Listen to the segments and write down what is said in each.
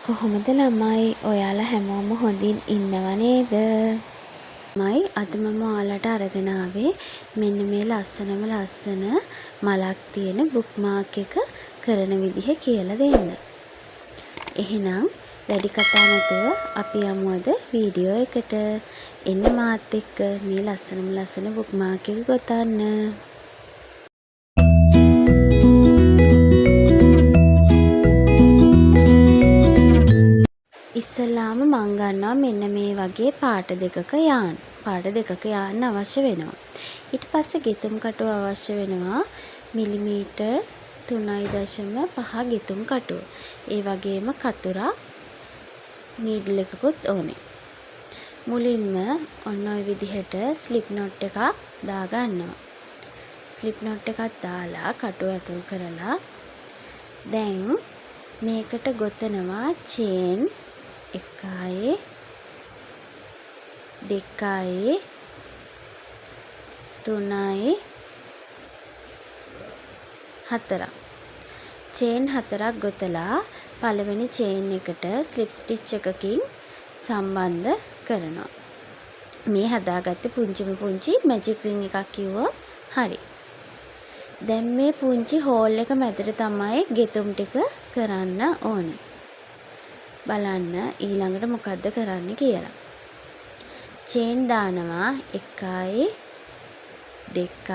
කොහොමද ළමයි ඔයාලා හැමෝම හොඳින් ඉන්නව නේද? මයි අද මම ඔයාලට අරගෙන ආවේ මෙන්න මේ ලස්සනම ලස්සන මලක් තියෙන බුක්මාර්ක් එක කරන විදිහ කියලා දෙන්න. එහෙනම් වැඩි කතා නැතුව අපි යමු අද වීඩියෝ එකට. එන්න මාත් එක්ක මේ ලස්සන බුක්මාර්ක් එක ගොතන්න. ඉස්සෙල්ලාම මං ගන්නවා මෙන්න මේ වගේ පාට දෙකක යාන්. පාට දෙකක යාන් අවශ්‍ය වෙනවා. ඊට පස්සේ ගෙතුම් කටුව අවශ්‍ය වෙනවා මිලිමීටර් 3.5 ගෙතුම් කටුව. ඒ වගේම කතුරා නීඩල් එකකුත් ඕනේ. මුලින්ම ඔන්න ඔය විදිහට ස්ලිප් නොට් එකක් දාගන්නවා. ස්ලිප් නොට් එකක් දාලා කටුව ඇතුල් කරලා දැන් මේකට ගොතනවා චේන් 1යි 2යි 3යි 4ක් චේන් 4ක් ගොතලා පළවෙනි චේන් එකට ස්ලිප් ස්ටිච් එකකින් සම්බන්ධ කරනවා. මේ හදාගත්ත පුංචි මැජික් රින් එකක් කිව්වොත් හරි. දැන් මේ පුංචි හෝල් එක මැදට තමයි ගෙතුම් ටික කරන්න ඕනේ. බලන්න ඊළඟට මොකද්ද කරන්න කියලා. චේන් දානවා 1යි 2යි 3ක්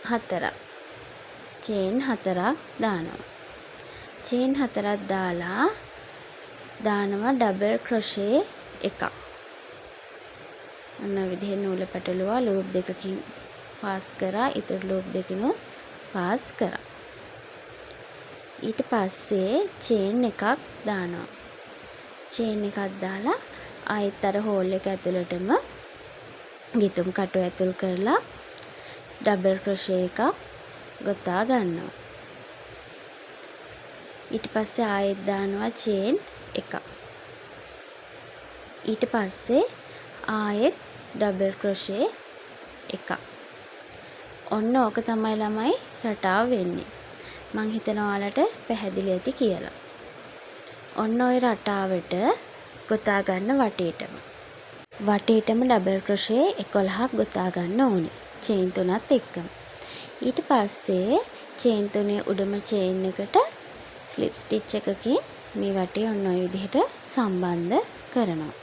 4ක් චේන් 4ක් දානවා. චේන් 4ක් දාලා දානවා ඩබල් ක්‍රොෂේ එකක්. අන්න විදිහේ නූල පැටලුවා ලූප් දෙකකින් පාස් කරා. ඊතර ලූප් දෙකකින් පාස් කරා. ඊට පස්සේ චේන් එකක් දානවා. චේන් එකක් දාලා ආයෙත් අර හෝල් එක ඇතුළටම ගෙතුම් කටුව ඇතුල් කරලා ඩබල් ක්‍රොෂේ එකක් ගොතා ගන්නවා. ඊට පස්සේ ආයෙත් දානවා චේන් එකක්. ඊට පස්සේ ආයෙත් ඩබල් ක්‍රොෂේ එකක්. ඔන්න ඕක තමයි ළමයි රටාව වෙන්නේ. මං හිතනවා ඔයාලට පැහැදිලි ඇති කියලා. ඔන්න ඔය රටාවට ගොතා ගන්න වටේටම ඩබල් ක්‍රොෂේ 11ක් ගොතා ගන්න ඕනේ. චේන් 3ත් එක්කම. ඊට පස්සේ චේන් 3 උඩම චේන් එකට ස්ලිප් ස්ටිච් එකකින් මේ වටේ ඔන්න ඔය විදිහට සම්බන්ධ කරනවා.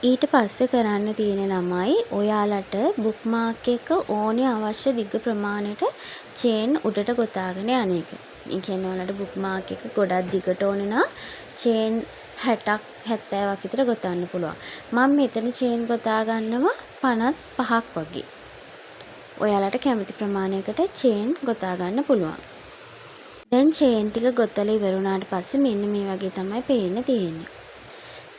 ඊට පස්සේ කරන්න තියෙන ළමයි ඔයාලට බුක්මාර්ක් එක ඕනේ අවශ්‍ය දිග ප්‍රමාණයට චේන් උඩට ගොතාගෙන යන එක. ඒ කියන්නේ ඔයාලට බුක්මාර්ක් එක ගොඩක් දිගට ඕනේ නම් චේන් 60ක් 70ක් විතර ගොතන්න පුළුවන්. මම මෙතන චේන් ගොතා ගන්නවා 55ක් වගේ. ඔයාලට කැමති ප්‍රමාණයකට චේන් ගොතා ගන්න පුළුවන්. දැන් චේන් ටික ගොතලා ඉවර වුණාට පස්සේ මෙන්න මේ වගේ තමයි පේන්න තියෙන්නේ.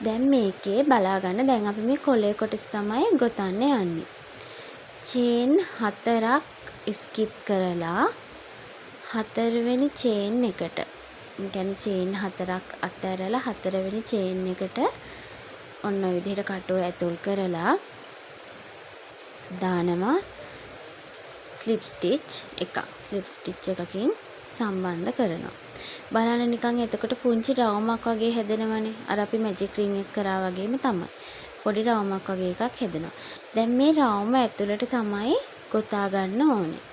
දැන් මේකේ බලා ගන්න දැන් අපි මේ කොලේ කොටස තමයි ගොතන්න යන්නේ. චේන් 4ක් ස්කිප් කරලා 4 වෙනි චේන් එකට. ඒ කියන්නේ චේන් 4ක් අතහැරලා 4 වෙනි චේන් එකට ඔන්න ඔය විදිහට කටුව ඇතුල් කරලා දානවා ස්ලිප් ස්ටිච් එකක්. ස්ලිප් ස්ටිච් එකකින් සම්බන්ධ කරනවා. බලන්න නිකන් එතකොට පුංචි රවුමක් වගේ හැදෙනවනේ. අර අපි මැජික් රින් එක කරා වගේම තමයි. පොඩි රවුමක් වගේ එකක් හැදෙනවා. දැන් මේ රවුම ඇතුළට තමයි ගොතා ගන්න ඕනේ.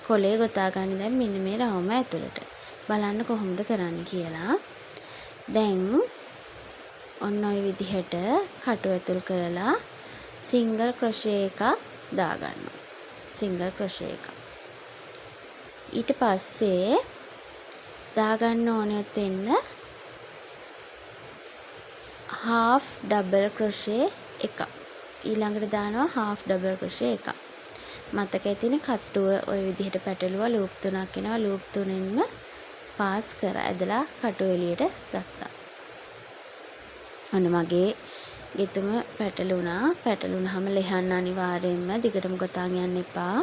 කොලේ ගොතා ගන්න දැන් මෙන්න මේ රවුම ඇතුළට. බලන්න කොහොමද කරන්න කියලා. දැන් ඔන්න ඔය විදිහට කටුව ඇතුල් කරලා සිංගල් ක්‍රොෂේ එකක් දාගන්නවා. සිංගල් ක්‍රොෂේ එකක්. ඊට පස්සේ දාගන්න ඕනෙත් වෙන්න half double crochet එකක්. ඊළඟට දානවා half double crochet එකක්. මතක ඇතිනේ කට්ටුව ওই විදිහට පැටලුවා ලූප් 3ක් එනවා. ලූප් 3න්ම පාස් කර ඇදලා කටුව එළියට ගත්තා. අන්න මගේ ගෙතුම පැටලුණා. පැටලුණාම ලෙහන්න අනිවාර්යයෙන්ම දිගටම ගොතාගෙන යන්න එපා.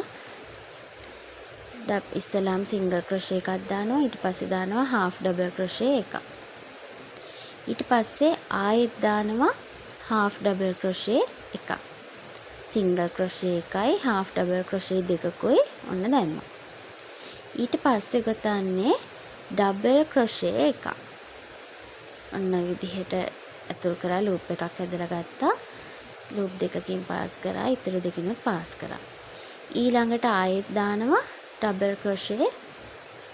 ඉස්සලාම් සිංගල් ක්‍රොෂේ එකක් දානවා. ඊට පස්සේ දානවා half double crochet එකක්. ඊට පස්සේ ආයෙත් දානවා half double crochet එකක්. සිංගල් ක්‍රොෂේ එකයි half double crochet දෙකකුයි ඔන්න දැම්මා. ඊට පස්සේ ගොතන්නේ ඩබල් ක්‍රොෂේ එකක්. ඔන්න විදිහට ඇතුල් කරලා ලූප් එකක් ඇදලා ගත්තා. ලූප් දෙකකින් පාස් කරා, ඉතුරු දෙකිනුත් පාස් කරා. ඊළඟට ආයෙත් දානවා ඩබල් ක්‍රොෂේ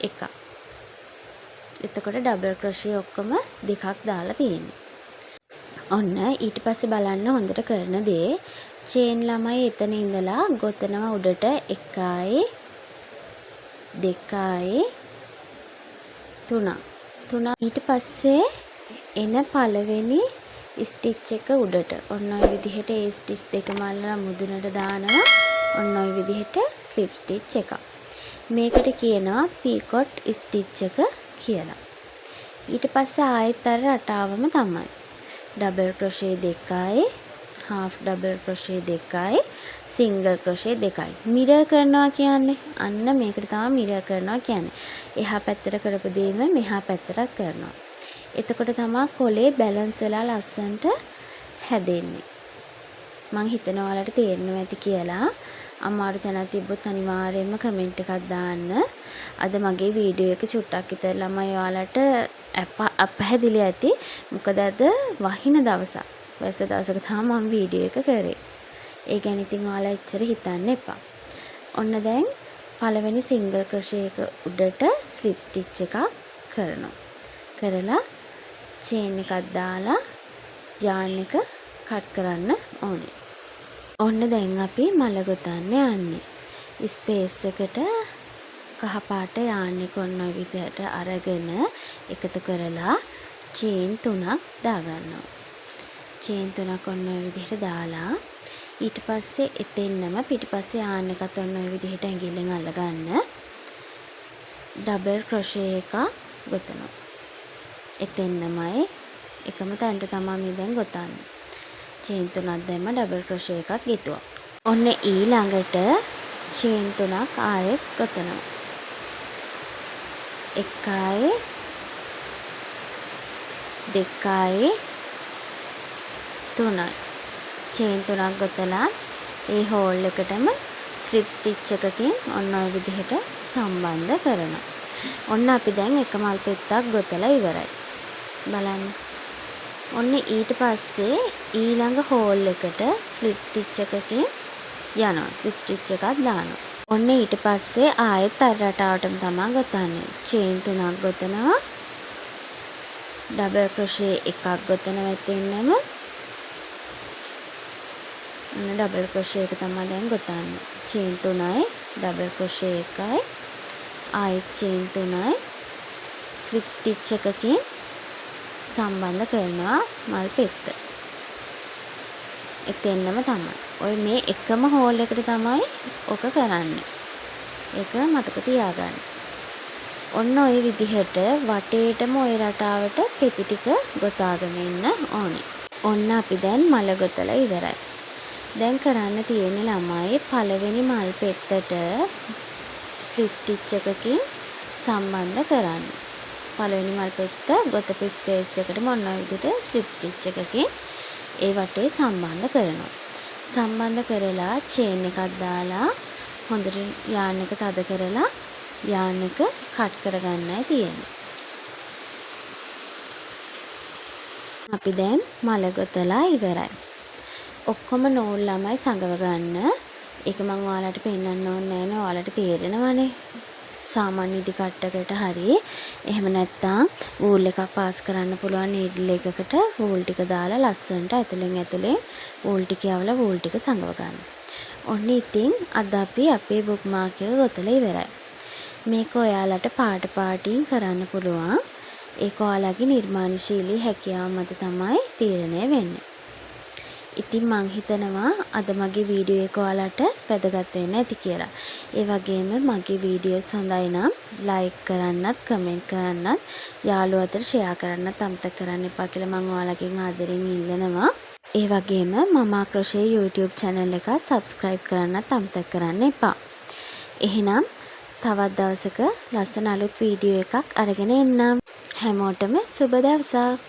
එකක්. එතකොට ඩබල් ක්‍රොෂේ ඔක්කොම දෙකක් දාලා තියෙන්නේ. ඔන්න ඊට පස්සේ බලන්න හොඳට කරන දේ චේන් ළමයි එතන ඉඳලා ගොතනවා උඩට 1යි 2යි 3 ඊට පස්සේ එන පළවෙනි ස්ටිච් එක උඩට ඔන්න ඔය විදිහට ඒ ස්ටිච් දෙකම අල්ලලා මුදුනට දානවා. ඔන්න ඔය විදිහට ස්ලිප් ස්ටිච් එකක්. මේකට කියනවා පීකොට් ස්ටිච් එක කියලා. ඊට පස්සේ ආයෙත් අර රටාවම තමයි. ඩබල් ක්‍රොෂේ 2යි, half ඩබල් ක්‍රොෂේ 2යි, සිංගල් ක්‍රොෂේ 2යි. මිරර් කරනවා කියන්නේ අන්න මේකට තමයි මිරර් කරනවා කියන්නේ. එහා පැත්තට කරපු දෙයම මෙහා පැත්තට කරනවා. එතකොට තමයි කොලේ බැලන්ස් වෙලා ලස්සනට හැදෙන්නේ. මං හිතනවා ඔයාලට තේරෙනවා ඇති කියලා. අමාරු තැනක් තිබ්බොත් අනිවාර්යයෙන්ම කමෙන්ට් එකක් දාන්න. අද මගේ වීඩියෝ එක චුට්ටක් විතර ළමයි ඔයාලට අපහැදිලි ඇති. මොකද අද වහින දවසක්. වැස්ස දවසක තමයි මම වීඩියෝ එක කරේ. ඒ ගැන ඉතින් ඔයාලා එච්චර හිතන්න එපා. ඔන්න දැන් පළවෙනි සිංගල් ක්‍රොෂේ එක උඩට ස්ලිප් ස්ටිච් එකක් කරනවා. කරලා චේන් එකක් දාලා යාන් එක කට් කරන්න ඕනේ. ඔන්න දැන් අපි මල ගොතන්න යන්නේ. ස්පේස් එකට කහ පාට යාන් එක ඔන්න ඔය විදිහට අරගෙන එකතු කරලා චේන් 3ක් දාගන්නවා. චේන් 3ක් ඔන්න ඔය විදිහට දාලා ඊට පස්සේ එතෙන්නම පිටිපස්සේ යාන් එකත් ඔන්න ඔය විදිහට ඇඟිල්ලෙන් අල්ලගන්න. ඩබල් ක්‍රොෂේ එකක් ගොතනවා. එතෙන්නමයි එකම තැනට තමයි මේ දැන් ගොතන්නේ. චේන් 3ක් දැම්ම ඩබල් ක්‍රොෂේ එකක් ගෙතුවා. ඔන්න ඊළඟට චේන් 3ක් ආයෙත් ගොතනවා. 1යි 2යි 3යි. චේන් 3ක් ගොතලා ඒ හෝල් එකටම ස්ලිප් ස්ටිච් එකකින් ඔන්න ඔය විදිහට සම්බන්ධ කරනවා. ඔන්න අපි දැන් එක මල් පෙත්තක් ගොතලා ඉවරයි. බලන්න. ඔන්න ඊට පස්සේ ඊළඟ හෝල් එකට ස්ලිප් ස්ටිච් එකකින් යනවා. ස්ලිප් ස්ටිච් එකක් දානවා. ඔන්න ඊට පස්සේ ආයෙත් අර රටාවටම තමයි ගොතන්නේ. චේන් 3ක් ගොතනවා. ඩබල් ක්‍රොෂේ එකක් ගොතනවා එතෙන්නම. ඔන්න ඩබල් ක්‍රොෂේ එක තමයි දැන් ගොතන්නේ. චේන් 3යි ඩබල් ක්‍රොෂේ එකයි ආයෙත් චේන් 3යි ස්ලිප් ස්ටිච් එකකින් සම්බන්ධ කරනවා මල් පෙත්ත. එතෙන්නම තමයි. ඔය මේ එකම හෝල් එකට තමයි ඔක කරන්නේ. ඒක මතක තියාගන්න. ඔන්න ඔය විදිහට වටේටම ඔය රටාවට පෙති ටික ගොතාගෙන ඉන්න ඕනේ. ඔන්න අපි දැන් මල ගොතලා ඉවරයි. දැන් කරන්න තියෙන්නේ ළමයි පළවෙනි මල් පෙත්තට ස්ලිප් ස්ටිච් එකකින් සම්බන්ධ කරන්න. පළවෙනි මල් පෙත්ත ගොතපු ස්පේස් එකට මොන විදිහට ස්ලිප් ස්ටිච් එකකින් ඒ වටේ සම්බන්ධ කරනවා. සම්බන්ධ කරලා චේන් එකක් දාලා හොඳට යාන් එක තද කරලා යාන් එක කට් කරගන්නයි තියෙන්නේ. අපි දැන් මල ගොතලා ඉවරයි. ඔක්කොම නූල් ළමයි සඟව ගන්න. ඒක මම ඔයාලට පෙන්නන්න ඕනේ නෑ. ඔයාලට තේරෙනවනේ. සාමාන්‍ය ඉදි කට්ටකට හරි එහෙම නැත්නම් වූල් එකක් පාස් කරන්න පුළුවන් නීඩල් එකකට වූල් ටික දාලා ලස්සනට ඇතුලෙන් වූල් ටික යවලා වූල් ටික සඟව ගන්න. ඔන්න ඉතින් අද අපි අපේ බුක් මාක් එක ගොතලා ඉවරයි. මේක ඔයාලට පාට පාටින් කරන්න පුළුවන්. ඒක ඔයාලගේ නිර්මාණශීලී හැකියාව මත තමයි තීරණය වෙන්නේ. ඉතින් මං හිතනවා අද මගේ වීඩියෝ එක ඔයාලට වැදගත් වෙන්න ඇති කියලා. ඒ වගේම මගේ වීඩියෝස් හොඳයි නම් ලයික් කරන්නත්, කමෙන්ට් කරන්නත්, යාළුවෝ අතර ෂෙයා කරන්නත් අමතක කරන්න එපා කියලා මං ඔයාලගෙන් ආදරෙන් ඉල්ලනවා. ඒ වගේම මමා ක්‍රොෂේ YouTube channel එක subscribe කරන්නත් අමතක කරන්න එපා. එහෙනම් තවත් දවසක ලස්සන අලුත් වීඩියෝ එකක් අරගෙන එන්නම්. හැමෝටම සුබ දවසක්.